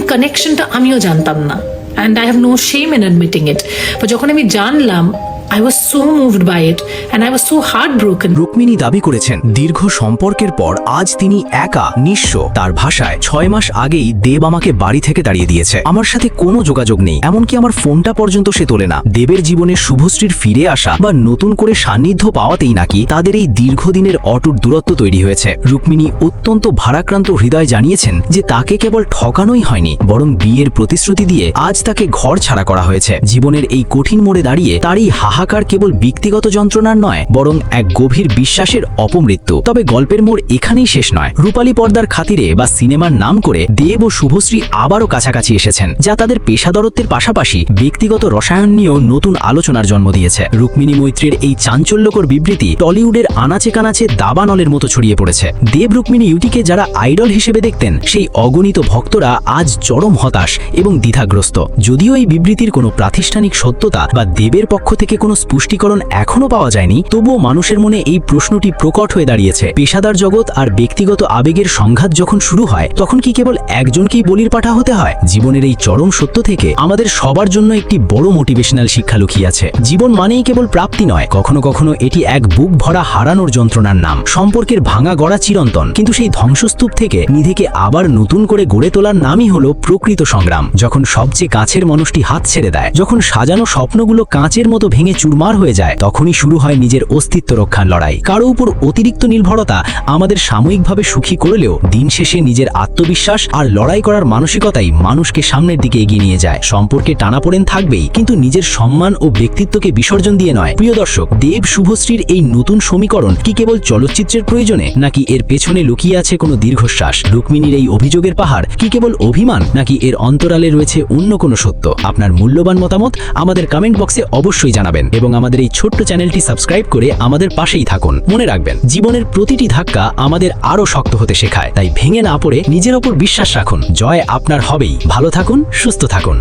কানেকশনটা আমিও জানতাম না, and I have no shame in admitting it. But যখন আমি জানলাম, I was so moved by it and I was so heartbroken. Rukmini দাবি করেছেন, দীর্ঘ সম্পর্কের পর আজ তিনি একা, নিঃস্ব। তার ভাষায়, 6 মাস আগেই দেব আমাকে বাড়ি থেকে তাড়িয়ে দিয়েছে। আমার সাথে কোনো যোগাযোগ নেই, এমনকি আমার ফোনটা পর্যন্ত সে তোলে না। দেবের জীবনে শুভশ্রীর ফিরে আসা বা নতুন করে সান্নিধ্য পাওয়াতেই নাকি তাদের এই দীর্ঘদিনের অটুট দূরত্ব তৈরি হয়েছে। রুক্মিণী অত্যন্ত ভারাক্রান্ত হৃদয় জানিয়েছেন যে তাকে কেবল ঠকানোই হয়নি, বরং বিয়ের প্রতিশ্রুতি দিয়ে আজ তাকে ঘর ছাড়া করা হয়েছে। জীবনের এই কঠিন মোড়ে দাঁড়িয়ে তারই হাহাকার কেবল ব্যক্তিগত যন্ত্রণার নয়, বরং এক গভীর বিশ্বাসের অপমৃত্যু। তবে গল্পের মোড় এখানেই শেষ নয়। রূপালী পর্দার খাতিরে বা সিনেমার নাম করে দেব ও শুভশ্রী আবারও কাছাকাছি এসেছেন, যা তাদের পেশাদারত্বের পাশাপাশি ব্যক্তিগত রসায়ন নিয়েও নতুন আলোচনার জন্ম দিয়েছে। রুক্মিণী মৈত্রের এই চাঞ্চল্যকর বিবৃতি টলিউডের আনাচে কানাচে দাবানলের মতো ছড়িয়ে পড়েছে। দেব রুক্মিণী ইউটিকে যারা আইডল হিসেবে দেখতেন, সেই অগণিত ভক্তরা আজ চরম হতাশ এবং দ্বিধাগ্রস্ত। যদিও এই বিবৃতির কোনো প্রাতিষ্ঠানিক সত্যতা বা দেবের পক্ষ থেকে কোনো পুষ্টিকরণ এখনো পাওয়া যায়নি, তবুও মানুষের মনে এই প্রশ্নটি প্রকট হয়ে দাঁড়িয়েছে। পেশাদার জগৎ আর ব্যক্তিগত আবেগের সংঘাত যখন শুরু হয়, তখন কি কেবল একজনকেই বলির পাঠা হতে হয়? জীবনের এই চরম সত্য থেকে আমাদের সবার জন্য একটি বড় মোটিভেশনাল শিক্ষা লুকিয়ে আছে। জীবন মানেই কেবল প্রাপ্তি নয়, কখনো কখনো এটি এক বুক ভরা হারানোর যন্ত্রণার নাম। সম্পর্কের ভাঙা গড়া চিরন্তন, কিন্তু সেই ধ্বংসস্তূপ থেকে নিজেকে আবার নতুন করে গড়ে তোলার নামই হলো প্রকৃত সংগ্রাম। যখন সবচেয়ে কাছের মানুষটি হাত ছেড়ে দেয়, যখন সাজানো স্বপ্নগুলো কাঁচের মতো ভেঙে চুরমার হয়ে যায়, তখনই শুরু হয় নিজের অস্তিত্ব রক্ষার লড়াই। কারো উপর অতিরিক্ত নির্ভরতা আমাদের সাময়িকভাবে সুখী করলেও দিন শেষে নিজের আত্মবিশ্বাস আর লড়াই করার মানসিকতাই মানুষকে সামনের দিকে এগিয়ে নিয়ে যায়। সম্পর্কে টানাপোড়েন থাকবেই, কিন্তু নিজের সম্মান ও ব্যক্তিত্বকে বিসর্জন দিয়ে নয়। প্রিয় দর্শক, দেব শুভশ্রীর এই নতুন সমীকরণ কি কেবল চলচ্চিত্রের প্রয়োজনে, নাকি এর পেছনে লুকিয়ে আছে কোনো দীর্ঘশ্বাস? রুক্মিণীর এই অভিযোগের পাহাড় কি কেবল অভিমান, নাকি এর অন্তরালে রয়েছে অন্য কোনো সত্য? আপনার মূল্যবান মতামত আমাদের কমেন্ট বক্সে অবশ্যই জানাবেন, এবং আমাদের এই ছোট্ট চ্যানেলটি সাবস্ক্রাইব করে আমাদের পাশেই থাকুন। মনে রাখবেন, জীবনের প্রতিটি ধাক্কা আমাদের আরো শক্ত হতে শেখায়, তাই ভেঙে না পড়ে নিজের ওপর বিশ্বাস রাখুন। জয় আপনার হবেই। ভালো থাকুন, সুস্থ থাকুন।